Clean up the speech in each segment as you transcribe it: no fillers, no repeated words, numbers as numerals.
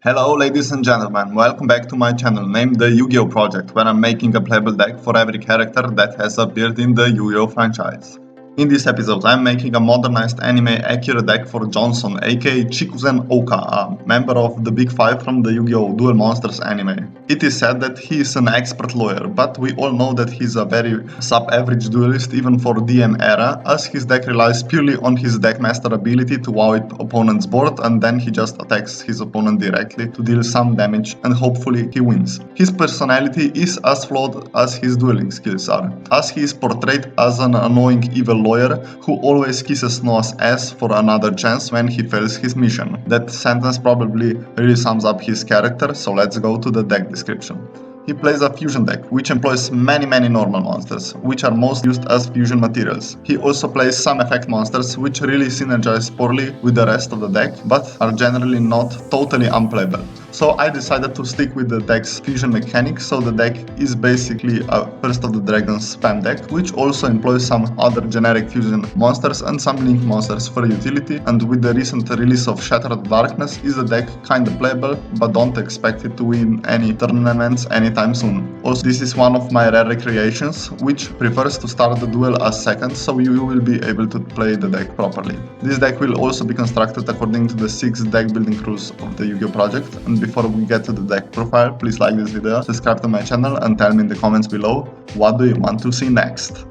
Hello ladies and gentlemen, welcome back to my channel named the Yu-Gi-Oh! Project, where I'm making a playable deck for every character that has appeared in the Yu-Gi-Oh! Franchise. In this episode, I'm making a modernized anime-accurate deck for Johnson, aka Chikuzen Ouka, a member of the Big Five from the Yu-Gi-Oh! Duel Monsters anime. It is said that he is an expert lawyer, but we all know that he's a very sub-average duelist even for DM era, as his deck relies purely on his deckmaster ability to wipe opponent's board and then he just attacks his opponent directly to deal some damage and hopefully he wins. His personality is as flawed as his dueling skills are, as he is portrayed as an annoying evil lawyer who always kisses Noah's ass for another chance when he fails his mission. That sentence probably really sums up his character, so let's go to the deck description. He plays a fusion deck, which employs many normal monsters, which are most used as fusion materials. He also plays some effect monsters, which really synergize poorly with the rest of the deck, but are generally not totally unplayable. So I decided to stick with the deck's fusion mechanic, so the deck is basically a First of the Dragons spam deck, which also employs some other generic fusion monsters and some link monsters for utility, and with the recent release of Shattered Darkness is the deck kinda playable, but don't expect it to win any tournaments anytime soon. Also, this is one of my rare recreations, which prefers to start the duel as second, so you will be able to play the deck properly. This deck will also be constructed according to the 6 deck building rules of the Yu-Gi-Oh! Project, and before we get to the deck profile, please like this video, subscribe to my channel and tell me in the comments below what do you want to see next.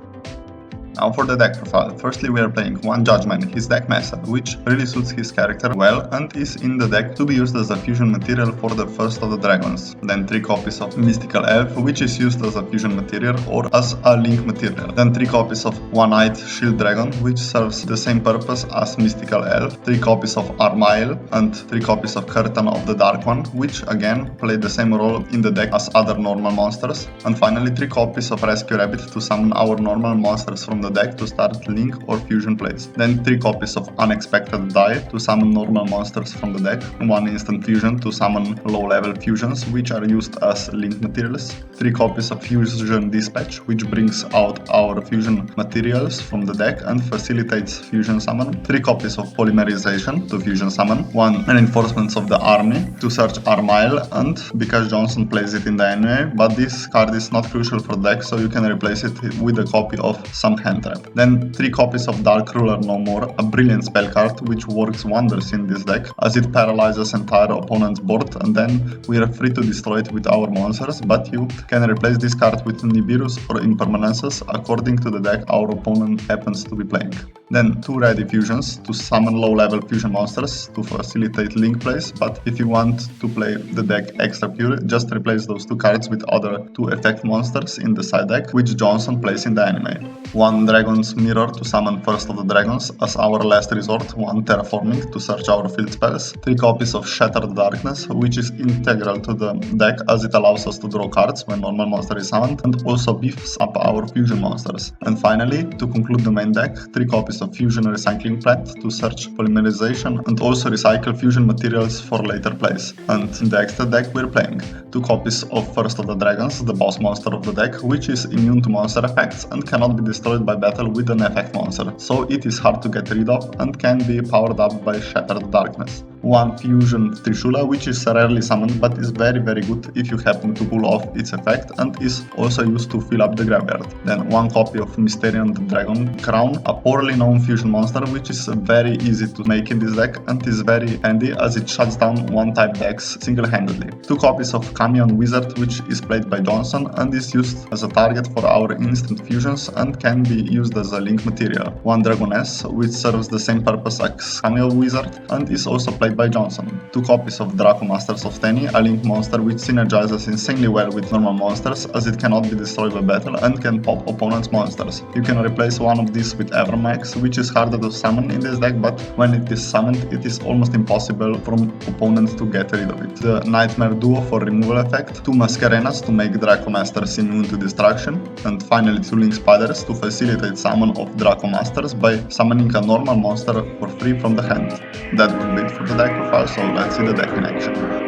Now for the deck profile. Firstly, we are playing one Judgment, his deck method, which really suits his character well and is in the deck to be used as a fusion material for the First of the Dragons. Then 3 copies of Mystical Elf, which is used as a fusion material or as a link material. Then 3 copies of One-Eyed Shield Dragon, which serves the same purpose as Mystical Elf. 3 copies of Armail and 3 copies of Curtain of the Dark One, which again play the same role in the deck as other normal monsters. And finally 3 copies of Rescue Rabbit to summon our normal monsters from the deck to start link or fusion plays. Then 3 copies of Unexpected Die to summon normal monsters from the deck. 1 instant fusion to summon low level fusions, which are used as link materials. 3 copies of Fusion Dispatch, which brings out our fusion materials from the deck and facilitates fusion summon. 3 copies of Polymerization to fusion summon. 1 Reinforcements of the Army to search Armail, and because Johnson plays it in the anime, but this card is not crucial for the deck, so you can replace it with a copy of some hand trap. Then 3 copies of Dark Ruler No More, a brilliant spell card which works wonders in this deck as it paralyzes entire opponent's board and then we are free to destroy it with our monsters, but you can replace this card with Nibiru's or Impermanences according to the deck our opponent happens to be playing. Then 2 ready fusions to summon low level fusion monsters to facilitate link plays, but if you want to play the deck extra pure, just replace those 2 cards with other 2 effect monsters in the side deck which Johnson plays in the anime. 1 Dragon's Mirror to summon First of the Dragons as our last resort, 1 Terraforming to search our field spells, 3 copies of Shattered Darkness, which is integral to the deck as it allows us to draw cards when normal monster is summoned and also beefs up our fusion monsters. And finally, to conclude the main deck, 3 copies of Fusion Recycling Plant to search Polymerization and also recycle fusion materials for later plays. And in the extra deck we're playing 2 copies of First of the Dragons, the boss monster of the deck, which is immune to monster effects and cannot be destroyed by battle with an effect monster, so it is hard to get rid of and can be powered up by Shattered Darkness. 1 Fusion Trishula, which is rarely summoned but is very good if you happen to pull off its effect and is also used to fill up the graveyard. Then 1 copy of Mysterion the Dragon Crown, a poorly known fusion monster which is very easy to make in this deck and is very handy as it shuts down 1 type decks single-handedly. 2 copies of Camion Wizard, which is played by Johnson and is used as a target for our instant fusions and can be used as a link material. 1 Dragoness, which serves the same purpose as Camion Wizard and is also played by Johnson. 2 copies of Draco Masters of Tenny, a link monster which synergizes insanely well with normal monsters as it cannot be destroyed by battle and can pop opponent's monsters. You can replace one of these with Evermax, which is harder to summon in this deck, but when it is summoned it is almost impossible for opponents to get rid of it. The Nightmare Duo for removal effect, 2 Mascarenas to make Draco Masters immune to destruction, and finally 2 Link Spiders to facilitate summon of Draco Masters by summoning a normal monster for free from the hand. That will be it for the deck profile, so let's see the deck in action.